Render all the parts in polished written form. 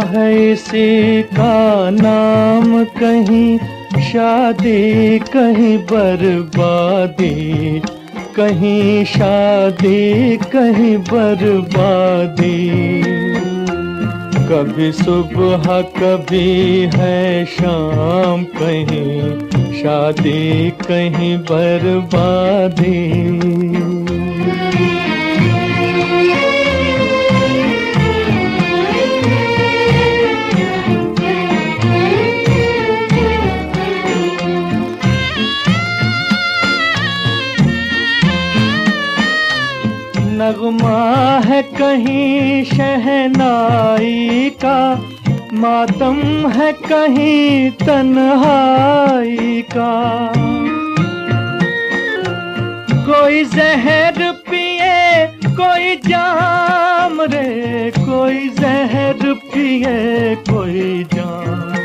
है इसी का नाम, कहीं शादी कहीं बर्बादी, कहीं शादी कहीं बर्बादी। कभी सुबह कभी है शाम, कहीं शादी कहीं बर्बादी। नगमा है कहीं शहनाई का, मातम है कहीं तन्हाई का। कोई जहर पिए कोई जाम रे, कोई जहर पिए कोई जाम।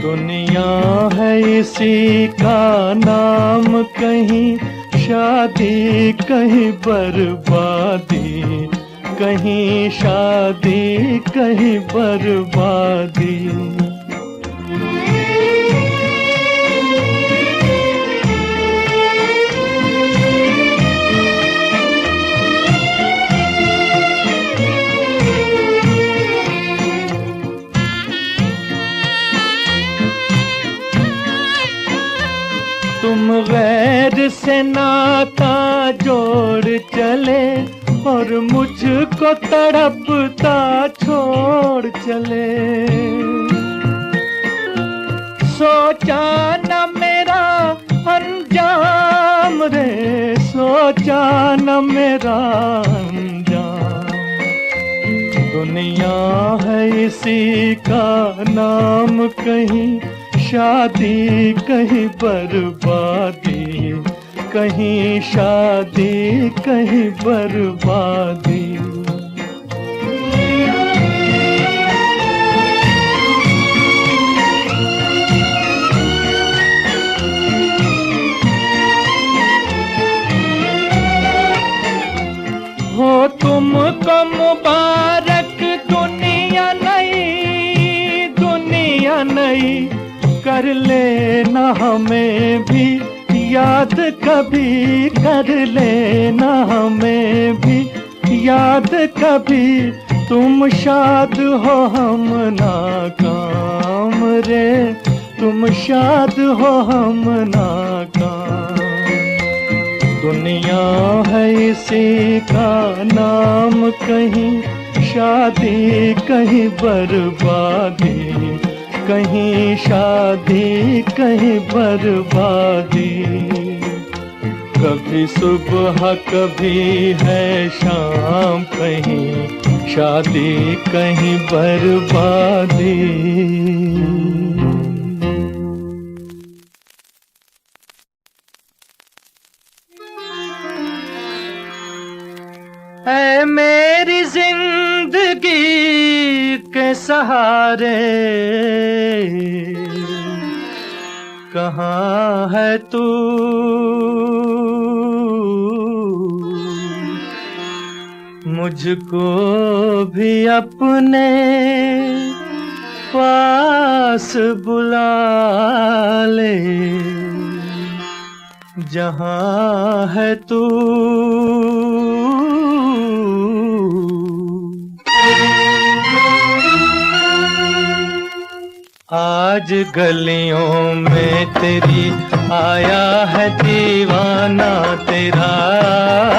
दुनिया है इसी का नाम, कहीं शादी कहीं बर्बादी, कहीं शादी कहीं बर्बादी। तुम गैर से नाता जोड़ चले और मुझको तड़पता छोड़ चले। सोचा न मेरा अंजाम रे, सोचा न मेरा अंजाम। दुनिया है इसी का नाम, कहीं शादी कहीं बर्बादी, कहीं शादी कहीं बर्बादी। हो तुमको मुबारक दुनिया नई, दुनिया नई। कर लेना हमें भी याद कभी, कर लेना हमें भी याद कभी। तुम शाद हो हम नाकाम रे, तुम शाद हो हम नाकाम। दुनिया है इसी का नाम, कहीं शादी कहीं बर्बादी, कहीं शादी कहीं बर्बादी। कभी सुबह कभी है शाम, कहीं शादी कहीं बर्बादी। ऐ मेरी जिंदगी के सहारे, कहाँ है तू? मुझको भी अपने पास बुला ले, जहाँ है तू। आज गलियों में तेरी आया है दीवाना तेरा,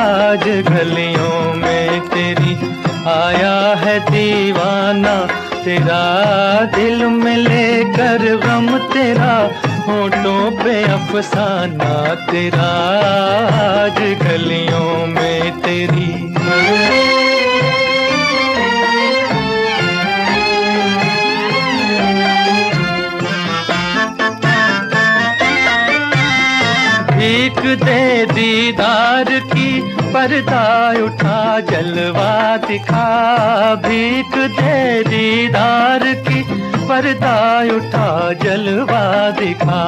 आज गलियों में तेरी आया है दीवाना तेरा। दिल में लेकर गम तेरा, होठों पे अफसाना तेरा। आज गलियों में तेरी भीख दे दीदार की, पर्दा उठा जलवा दिखा। भीख दे दीदार की, पर्दा उठा जलवा दिखा।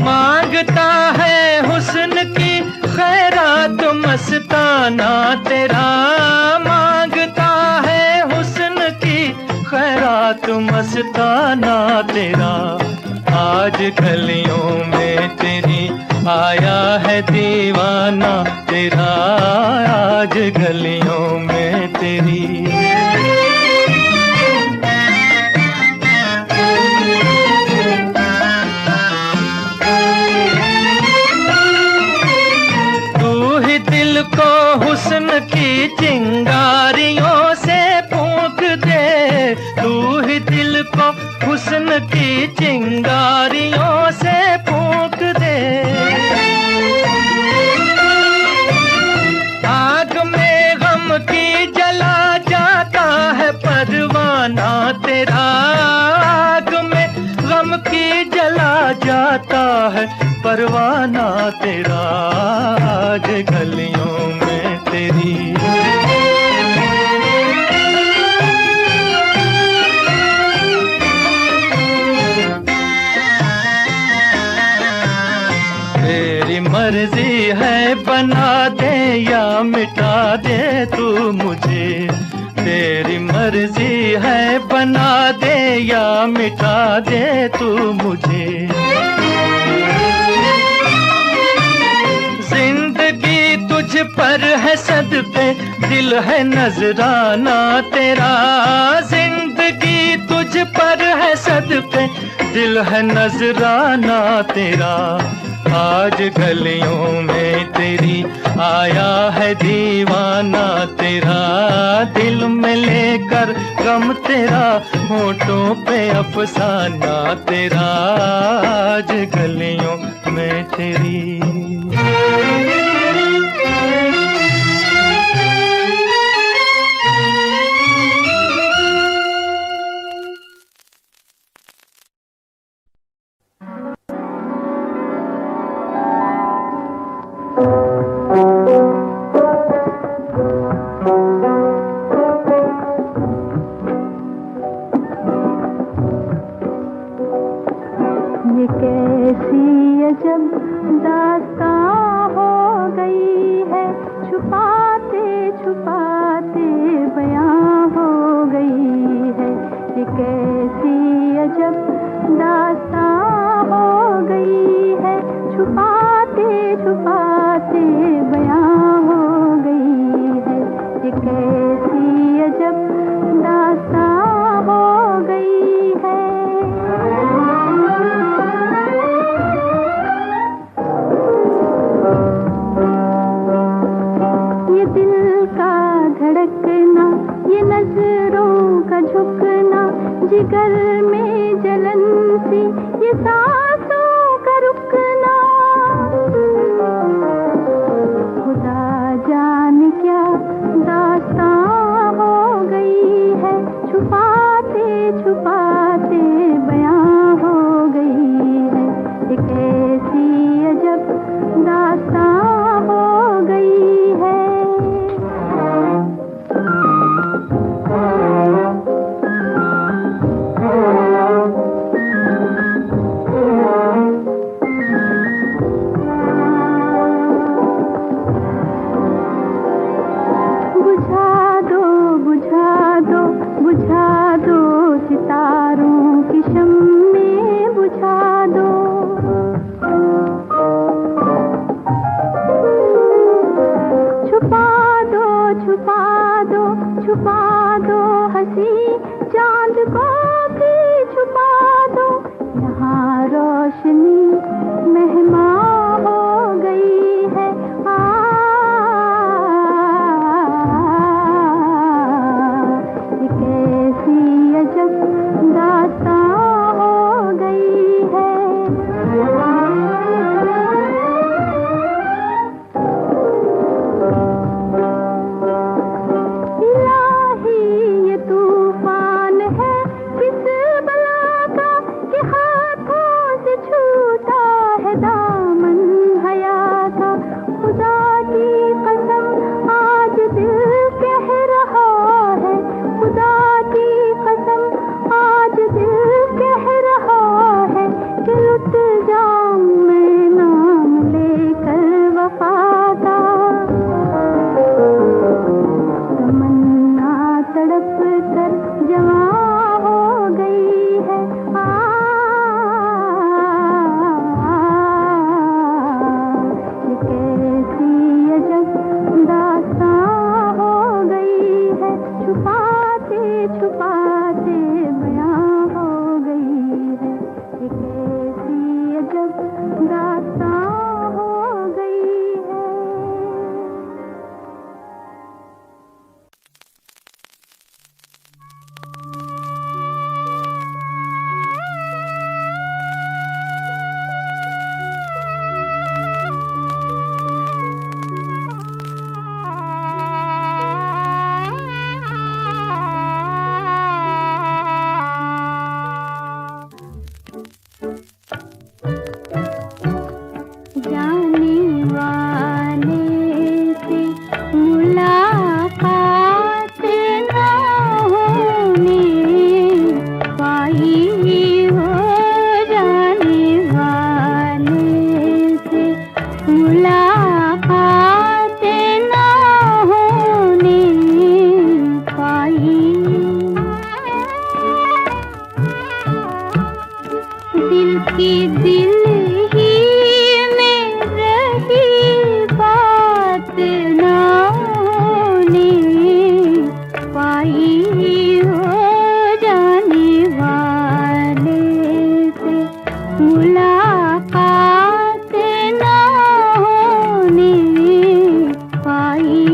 मांगता है हुस्न की खैरात मस्ताना तेरा। गीत मस्ताना तेरा, आज गलियों में तेरी आया है दीवाना तेरा, आज गलियों में तेरी। को हुस्न की चिंगारियों से फूंक दे, तू ही दिल को हुस्न की चिंगारियों से फूंक दे। आग में गम की जला जाता है परवाना तेरा, आग में गम की जला जाता है परवाना तेरा, आज गलियों में तेरी। तेरी मर्जी है बना दे या मिटा दे तू मुझे, तेरी मर्जी है बना दे या मिटा दे तू मुझे। जिंदगी तुझ पर है सदके दिल है नजराना तेरा, जिंदगी तुझ पर है सदके दिल है नजराना तेरा, आज गलियों में तेरी आया है दीवाना तेरा, दिल में लेकर गम तेरा होठों पे अफसाना तेरा, आज गलियों में तेरी। ये कैसी अजब दास्तां हो गई है, छुपाते छुपाते बयां हो गई है। ये कैसी अजब दास्तां हो गई है, छुपाते छुपाते बयां हो गई है। ये कैसी अजब दास्तां हो गई है। ये दिल का धड़कना, ये नजरों का झुकना, जिगर में जलन सी, ये सांसों का रुकना, खुदा जाने क्या दास्तां हो गई है, छुपाते छुपाते बयां हो गई है। ये कैसी अजब दास्तां हो गई है। बुझा दो बुझा दो बुझा दो सितारों की शम्में बुझा दो, छुपा दो छुपा दो छुपा दो हंसी चांद को भी छुपा दो, यहाँ रोशनी मेहमान हो गई है। ये कैसी अजब दास्तां हो गई है। इलाही ये तूफान है किस बला का, कि हाथों से छूट दिल की दिल ही में रही बात ना होने पाई हो जाने वाले से मुलाकात ना होने पाई।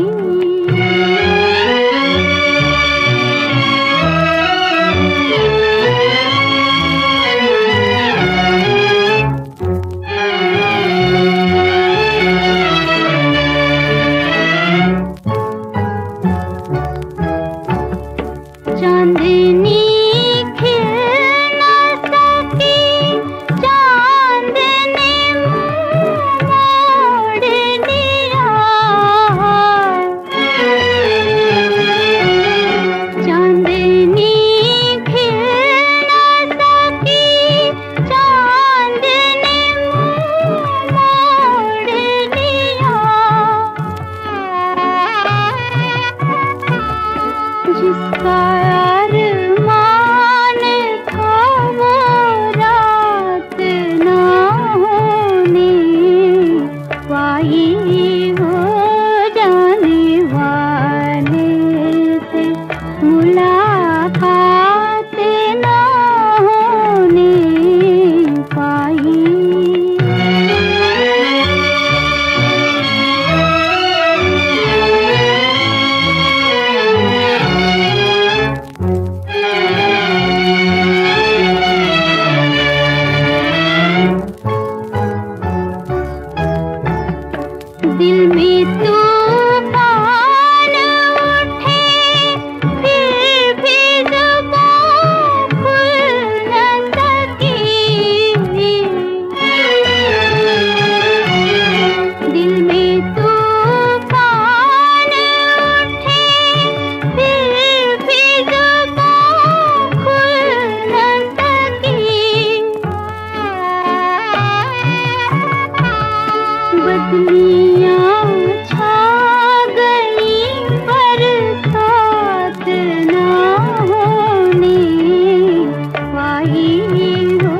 चांदनी खिल न सकी, चांद ने मुँह मोड़ लिया। चांदनी खिल न सकी, चांद ने मुँह मोड़ लिया। जिसका अरमान था वो रात ना होने पाई हो जाने वाले से मुलाकात ना होने पाई। दिल में तूफान उठे फिर भी ज़ुबान खुल न सकी। दिल में तूफान उठे फिर भी ज़ुबान खुल न सकी। बदलियाँ छा गई बरसात ना होने पाई हो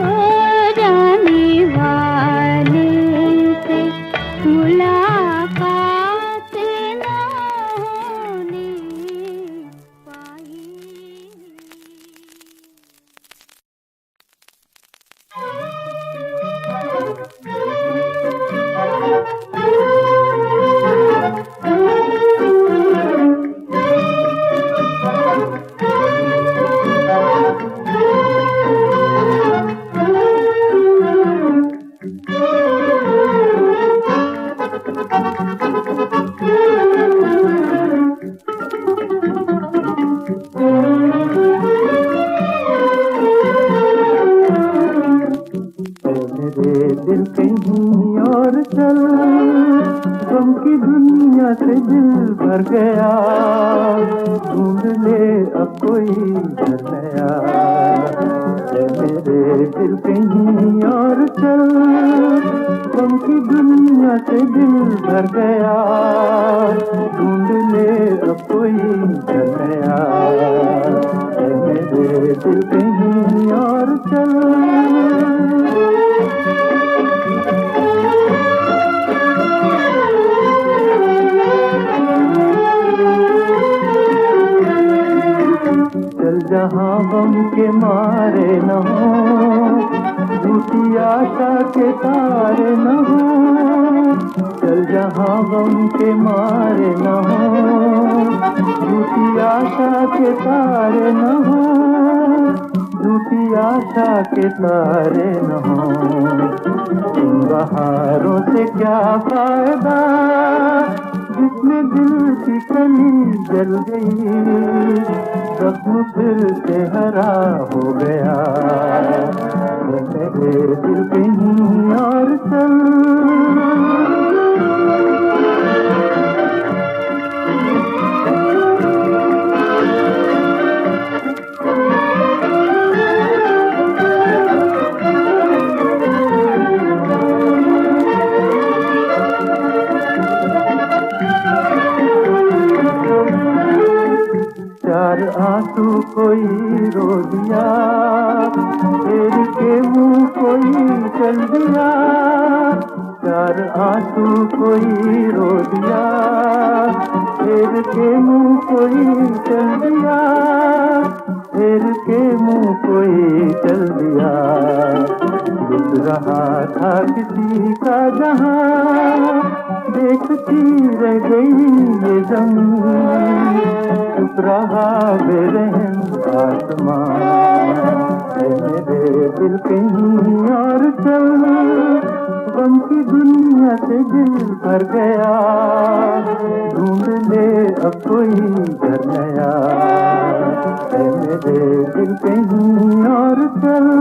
जाने वाले से मुलाकात ना होने पाई। मेरे दिल कहीं और चल, गम की दुनिया से दिल भर गया। ढूंढ ले अब कोई घर नया। मेरे दिल कहीं और चल, गम की दुनिया से दिल भर गया। ढूंढ ले अब कोई घर नया। मेरे दिल कहीं और चल। चल जहाँ गम के मारे न हो, झूठी आशा के तारे न हो। चल जहाँ गम के मारे न हो, झूठी आशा के तारे न हो। झूठी आशा के तारे न हो। इन बहारों से क्या फायदा जिसमें दिल की कली जल गई। जख्म फिर से हरा हो गया। मेरे दिल कहीं और चल। आंसू कोई रो दिया, फेर के मुंह चल दिया, चार आंसू कोई रो दिया, फेर के मुंह कोई चल दिया, फेर के मुंह कोई चल दिया। लुट रहा था किसी का जहां, देखती रह गई ये ज़मीं, चुप रहा बेरहम आसमान। मेरे दिल कहीं और चल, गम की दुनिया से दिल भर गया, ढूंढ ले अब कोई घर नया। मेरे दिल कहीं और चल।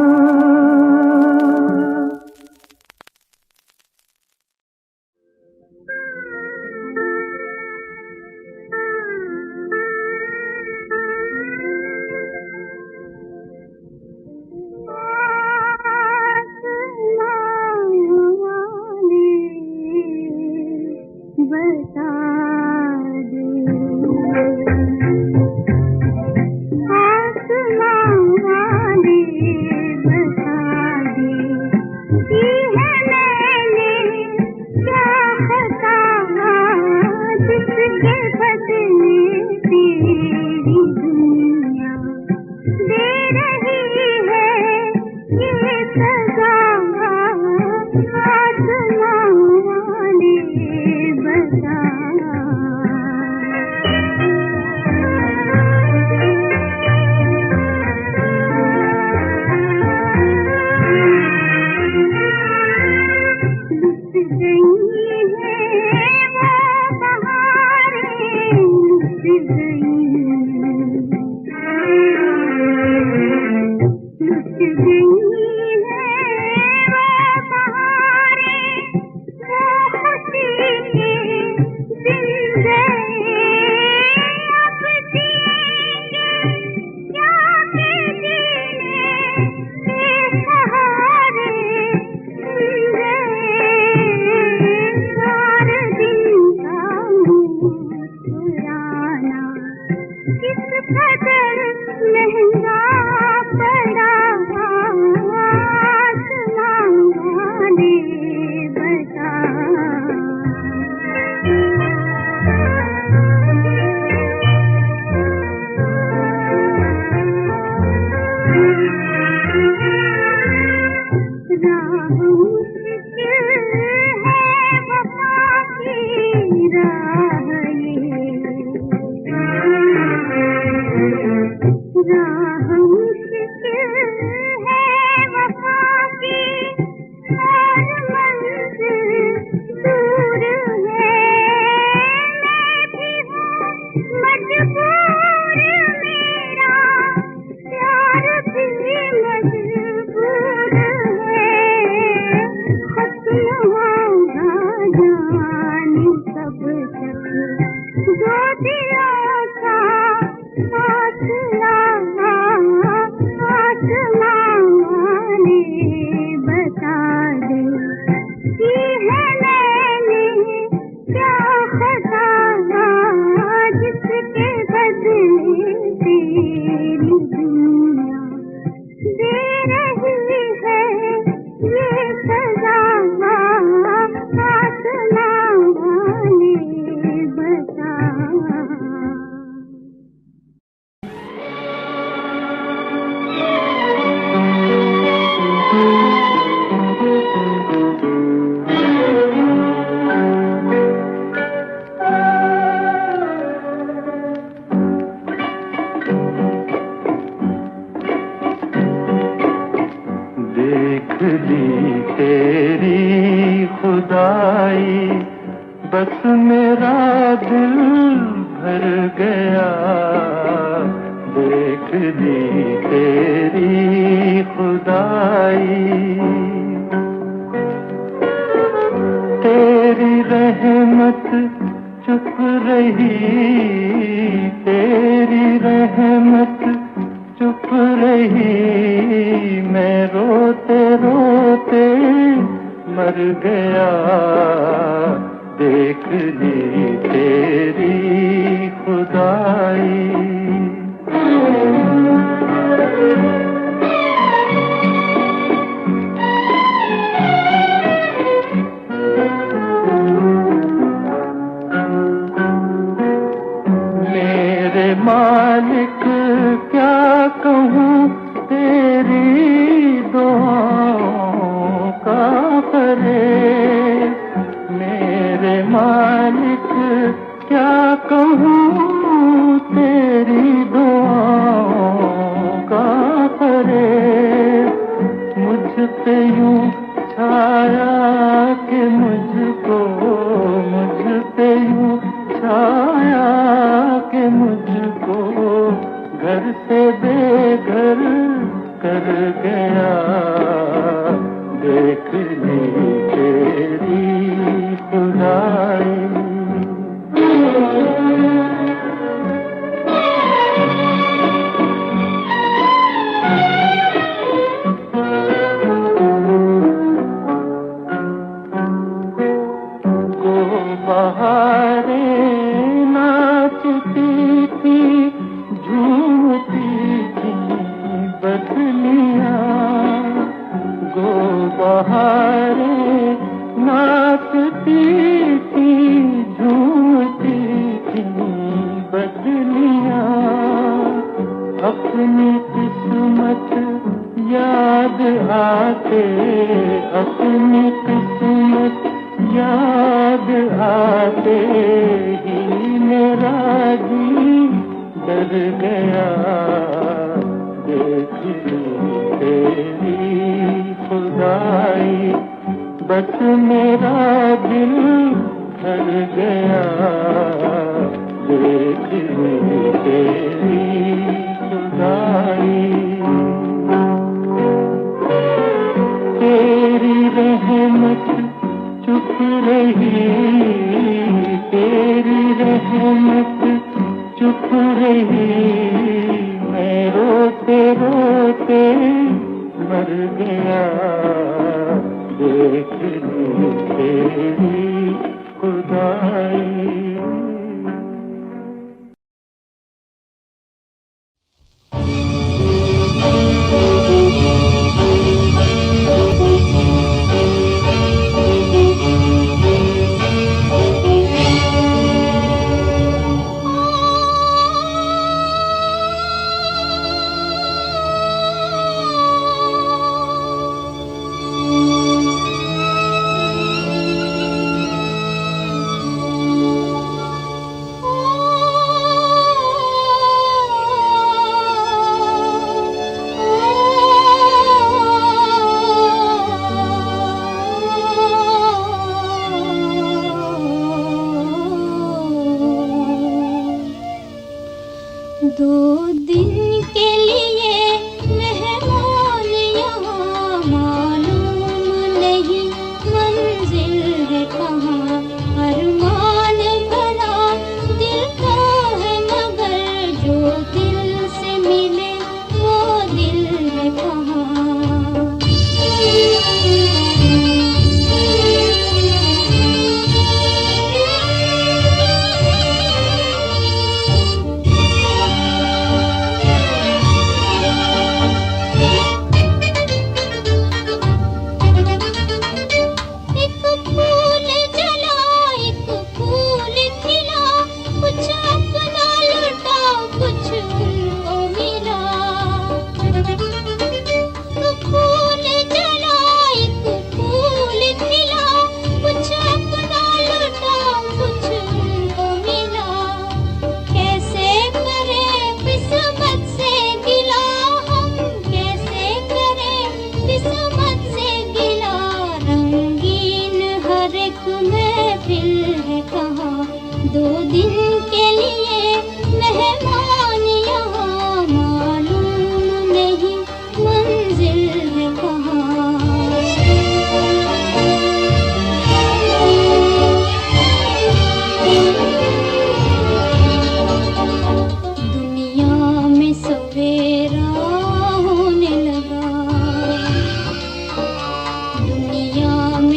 पे यूं छाया कि मुझ पे यूं छाया कि मुझको घर से बेघर कर गया। देख ली तेरी खुदाई। बहारें नाचती थी, झूमती थी बदलियां। गो बहारें नाचती थी, झूमती थी बदलियां। अपनी किस्मत याद आते, अपनी किस्मत याद आते ही मेरा जी डर गया। देख ली तेरी खुदाई, बस मेरा दिल डर गया। देख ली तेरी खुदाई। तेरी रहमत चुप रही, तेरी रहमत चुप रही। मैं रोते रोते मर गया। देख ली तेरी खुदाई।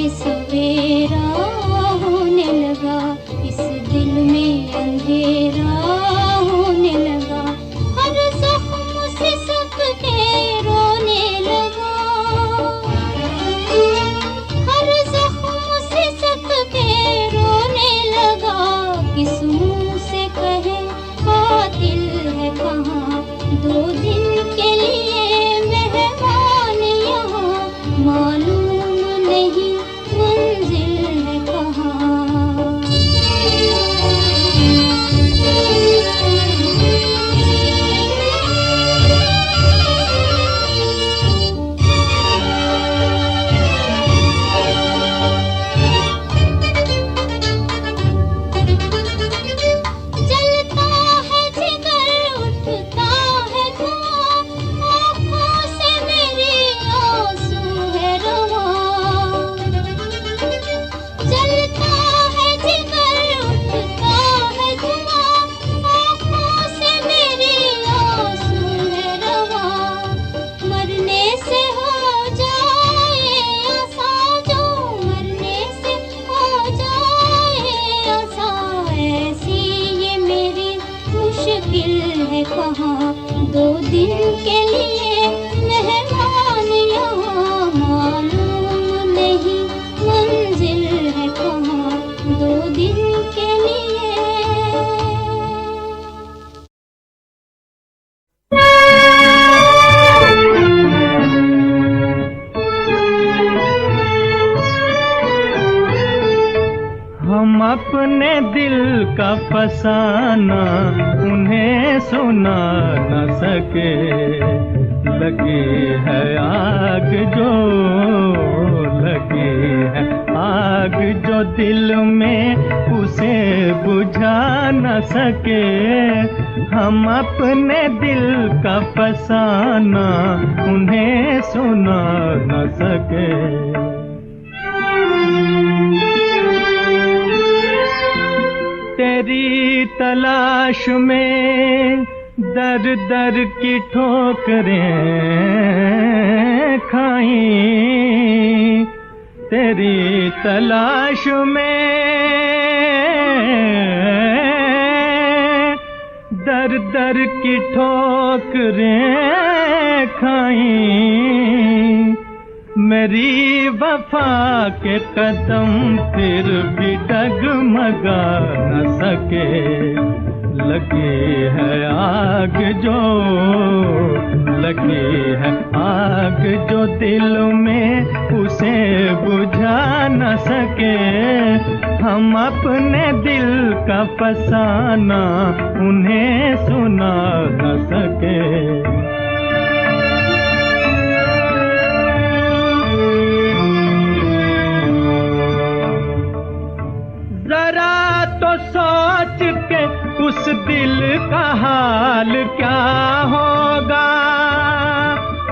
सवेरा होने लगा, इस दिल में दिन के लिए मेहमान यहाँ, मालूम नहीं मंजिल है कहाँ, 2 दिन के लिए। हम अपने दिल का फसाना उन्हें सुना न सके, लगी है आग जो, लगी है आग जो दिल में उसे बुझा न सके। हम अपने दिल का फसाना उन्हें सुना न सके। तेरी तलाश में दर दर की ठोकरें खाई, तेरी तलाश में दर दर की ठोकरें खाई। मेरी वफा के कदम फिर भी डगमगा न सके, लगी है आग जो, लगी है आग जो दिल में उसे बुझा न सके। हम अपने दिल का फसाना उन्हें सुना न सके। जरा तो सोच के उस दिल का हाल क्या होगा,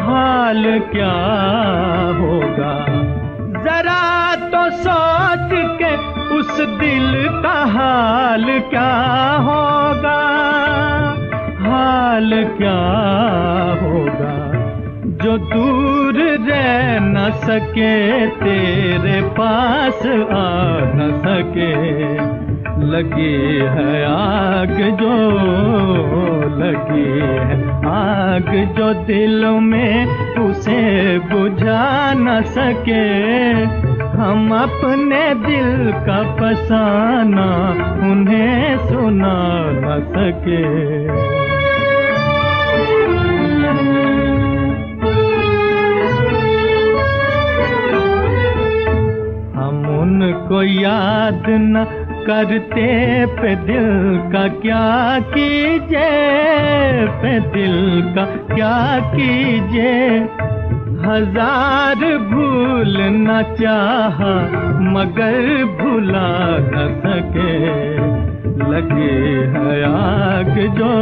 हाल क्या होगा। जरा तो सोच के उस दिल का हाल क्या होगा, हाल क्या होगा। जो दूर रह न सके, तेरे पास आ न सके, लगी है आग जो, लगी है आग जो दिल में उसे बुझा न सके। हम अपने दिल का फसाना उन्हें सुना न सके। उनको याद न करते पे दिल का क्या कीजिए, पे दिल का क्या कीजिए। हजार भूल न चाहा मगर भुला न सके, लगी है आग जो,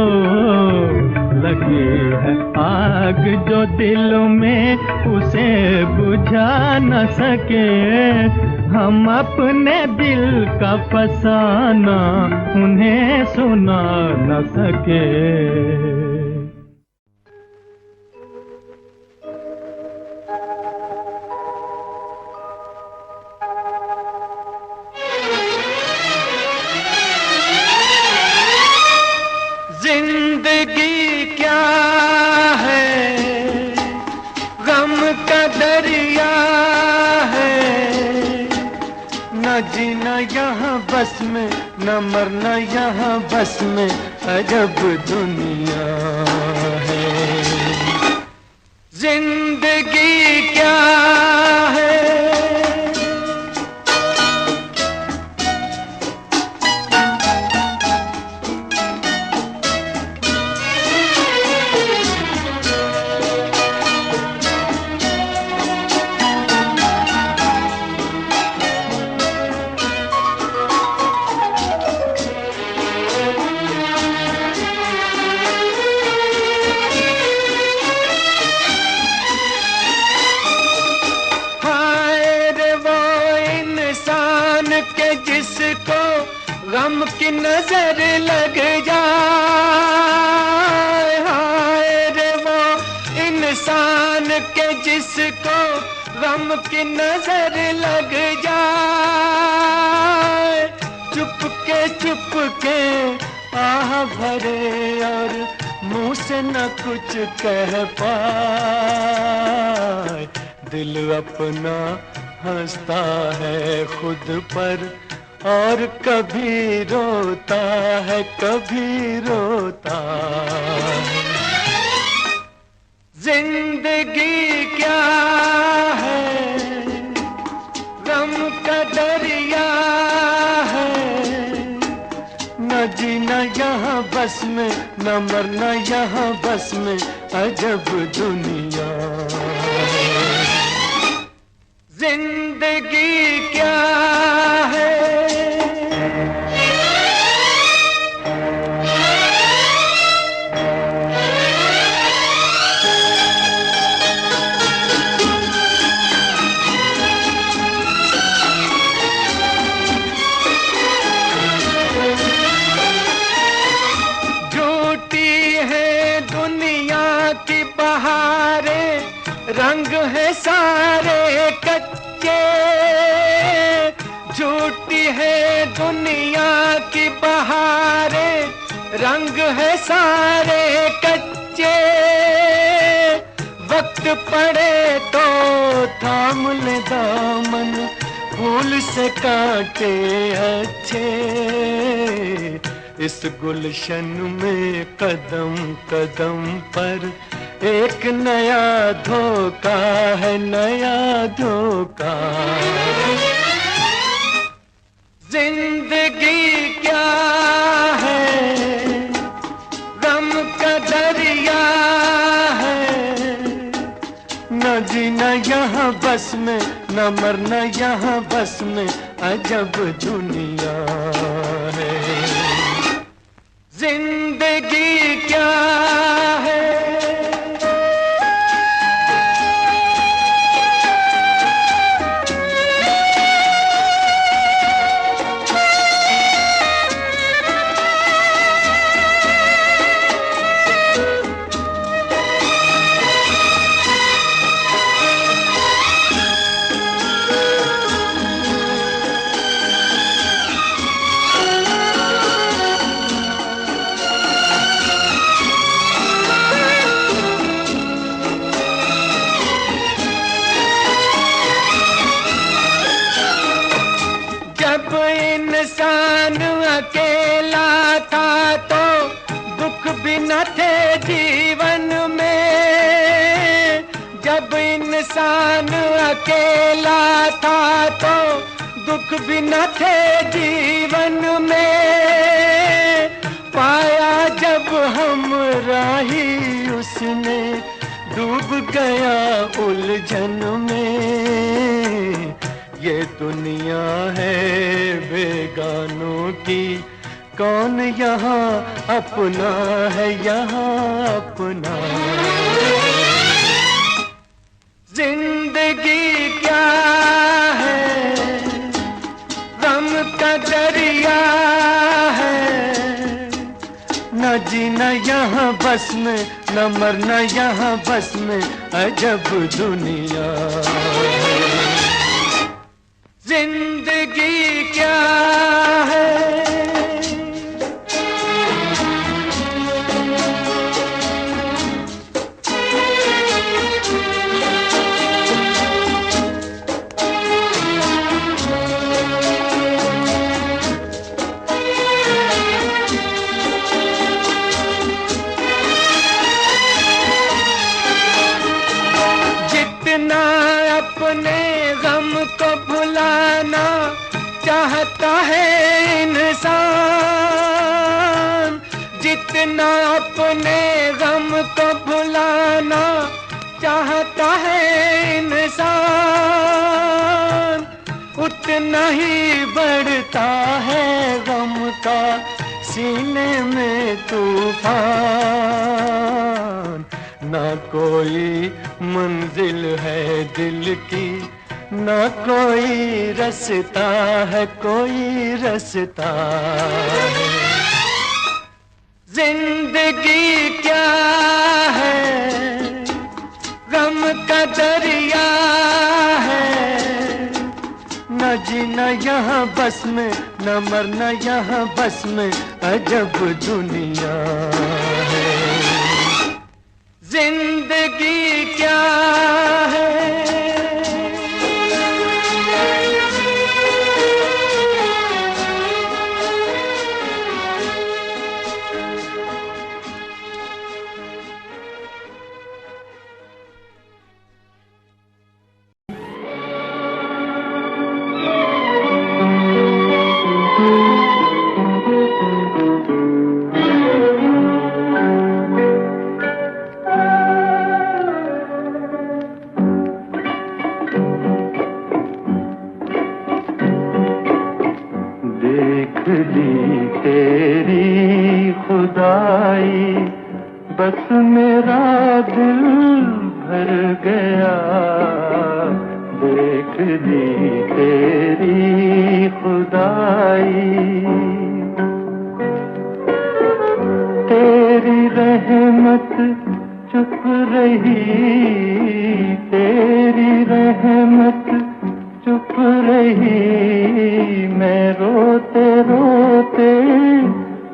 लगी है आग जो दिल में उसे बुझा न सके। हम अपने दिल का फसाना उन्हें सुना न सके। जिंदगी क्या है, गम का दरिया है, न जीना यहाँ बस में, न मरना यहाँ बस में, अजब दुनिया है। जिंदगी क्या है, गम की नजर लग जाए। हाय रे वो इंसान के जिसको गम की नजर लग जाए। चुप के आह भरे और मुंह से न कुछ कह पाए, दिल अपना हंसता है खुद पर और कभी रोता है, कभी रोता है। जिंदगी क्या है, गम का दरिया है, न जीना यहाँ बस में, न मरना यहाँ बस में, अजब दुनिया है। जिंदगी क्या है। रंग है सारे कच्चे, झूठी है दुनिया की बहारें, रंग है सारे कच्चे। वक्त पड़े तो थाम ले दामन, फूल से काटे अच्छे। इस गुलशन में कदम कदम पर एक नया धोखा है, नया धोखा। जिंदगी क्या है, गम का दरिया है, न जीना यहाँ बस में, न मरना यहाँ बस में, अजब दुनिया है। जिंदगी क्या है। जब इंसान अकेला था तो दुख भी न थे जीवन में। जब इंसान अकेला था तो दुख भी न थे जीवन में। पाया जब हम राही उसने, डूब गया उलझन में। ये दुनिया है बेगानों की, कौन यहाँ अपना है, यहाँ अपना। जिंदगी क्या है, गम का दरिया है, न जीना यहाँ बस में, न मरना यहाँ बस में, अजब दुनिया है। जिंदगी क्या है। जितना अपने गम को भुलाना चाहता है इंसान, जितना अपने गम को भुलाना चाहता है इंसान, उतना ही बढ़ता है गम का सीने में तूफान। ना कोई मंजिल है दिल की, ना कोई रास्ता है, कोई रास्ता है। जिंदगी क्या है, गम का दरिया है, न जीना यहाँ बस में, न मरना यहाँ बस में, अजब दुनिया है। जिंदगी क्या है, देख ली तेरी खुदाई, बस मेरा दिल भर गया। देख ली तेरी खुदाई, तेरी रहमत चुप रही, तेरी रहमत चुप रही। मैं रोते रोते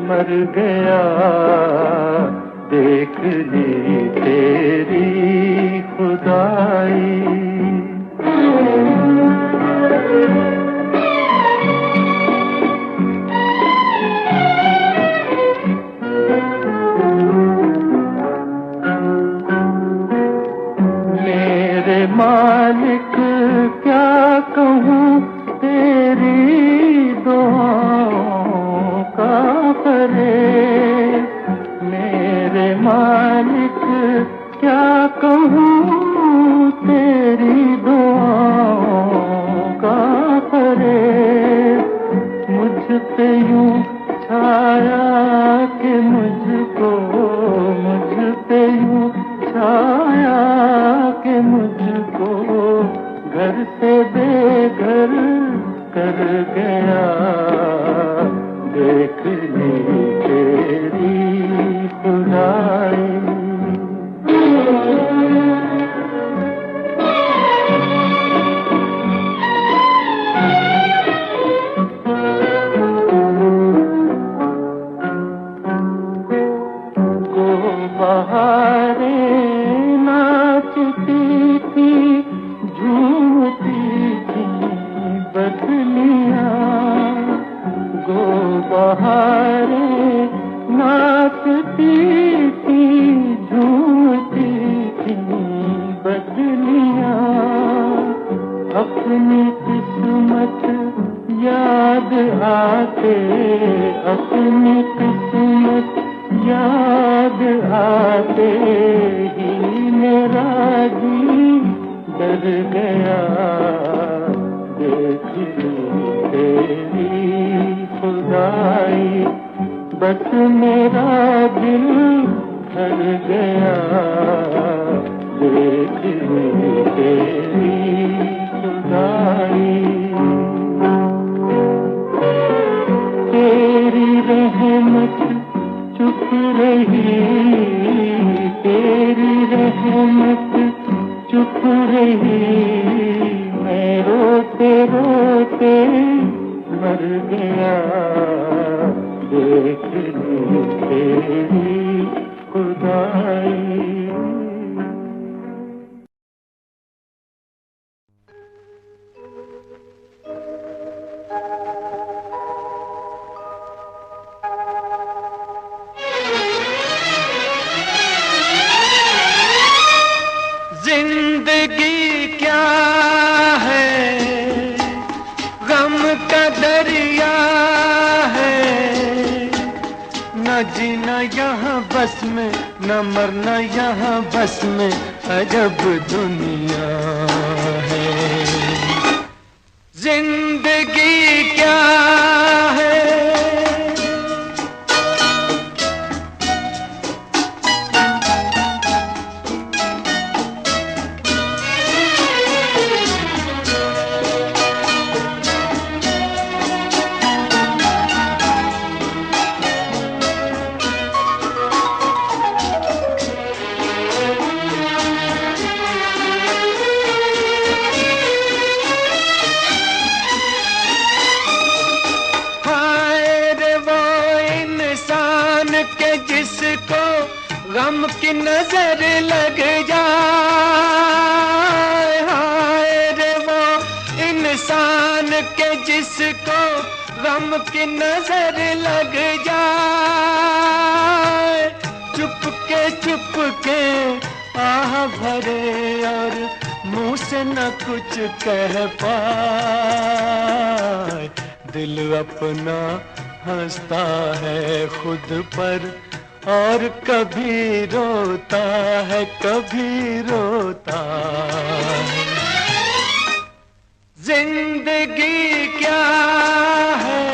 मर गया। देख ली तेरी खुदाई। मेरे मालिक क्या कहूँ तेरी दुआओं का फरेब। मेरे मालिक क्या कहूँ तेरी दुआओं का फरेब। मुझ पे यूं छाया कि मुझको, मुझ पे यूं छाया कि मुझको घर से बेघर कर गया। देख ली तेरी खुदाई। बहारें नाचती थी, झूमती थी बदलियां। गो बहारें नाचती थी, झूमती थी बदलियां। अपनी किस्मत याद आते, अपनी किस्मत याद आते ही मेरा जी डर गया। देख ली तेरी खुदाई, बस मेरा दिल भर गया। देख ली तेरी खुदाई। तेरी रहमत चुप रही, तेरी रहमत चुप रही। मैं रोते रोते मर गया। देख ली तेरी खुदाई। जिंदगी क्या है, गम का दरिया है। न जीना यहाँ बस में, न मरना यहाँ बस में, अजब दुनिया है। जिंदगी क्या है, की नजर लग जाए, हाय रे वो इंसान के जिसको गम की नजर लग जाए, चुप के आह भरे और मुंह से न कुछ कह पाए। दिल अपना हंसता है खुद पर और कभी रोता है, कभी रोता है। जिंदगी क्या है,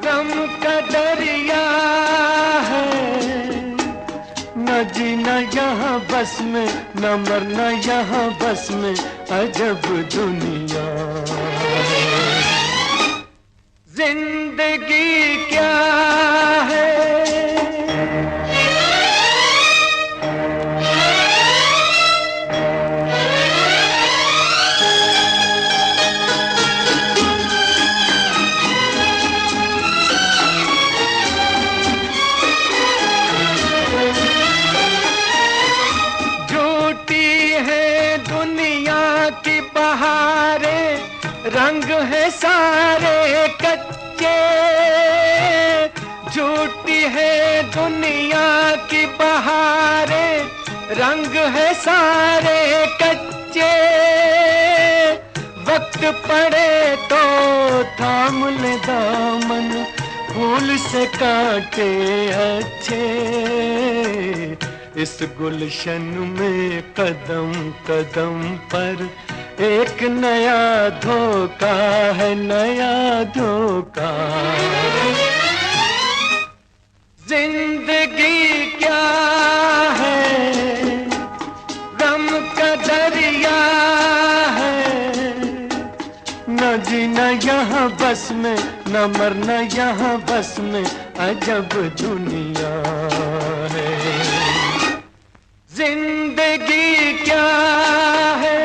गम का दरिया है, न जीना यहाँ बस में, न मरना यहाँ बस में, अजब दुनिया है। जिंदगी क्या है। रंग है सारे कच्चे, झूठी है दुनिया की बहारें, रंग है सारे कच्चे। वक्त पड़े तो थाम ले दामन, फूल से काटे अच्छे। इस गुलशन में कदम कदम पर एक नया धोखा है, नया धोखा। जिंदगी क्या है, गम का दरिया है, न जीना यहाँ बस में, न मरना यहाँ बस में, अजब दुनिया है। जिंदगी क्या है।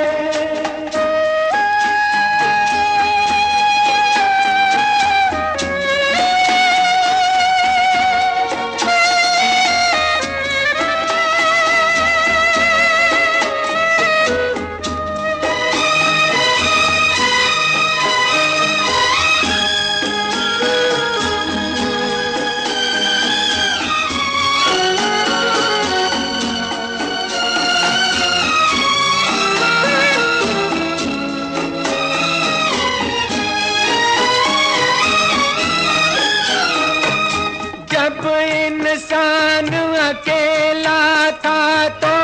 इंसान अकेला था तो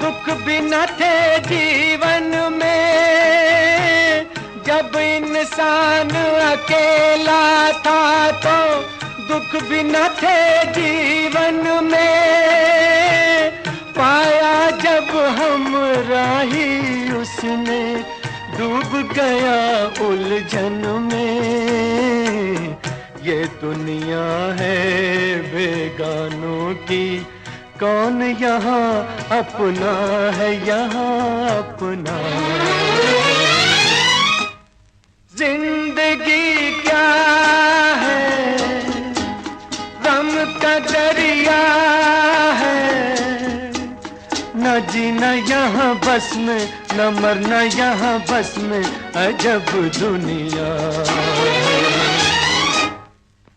दुख भी न थे जीवन में। जब इंसान अकेला था तो दुख भी न थे जीवन में। पाया जब हम राही उसने, डूब गया उलझन में। ये दुनिया है बेगानों की, कौन यहाँ अपना है, यहाँ अपना। जिंदगी क्या है, गम का दरिया है, न जीना यहाँ बस में, न मरना यहाँ बस में, अजब दुनिया।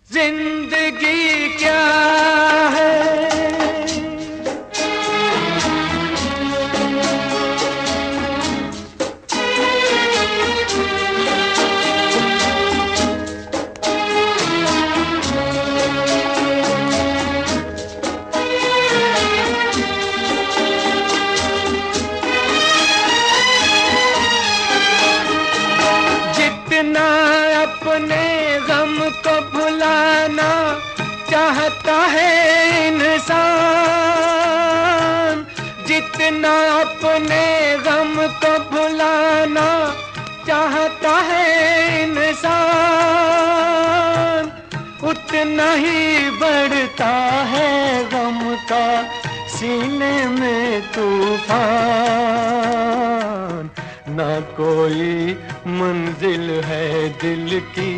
जिंदगी क्या है। जितना अपने गम को भुलाना चाहता है इंसान, जितना अपने गम को भुलाना चाहता है इंसान, उतना ही बढ़ता है गम का सीने में तूफान। ना कोई मंजिल है दिल की,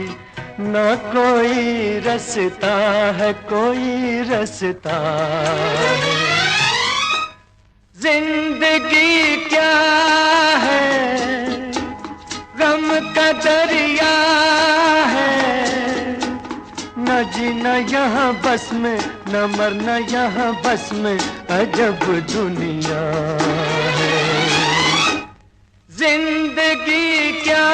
न कोई रास्ता है, कोई रास्ता है। जिंदगी क्या है, गम का दरिया है, न जीना यहाँ बस में, न मरना यहाँ बस में, अजब दुनिया है। जिंदगी क्या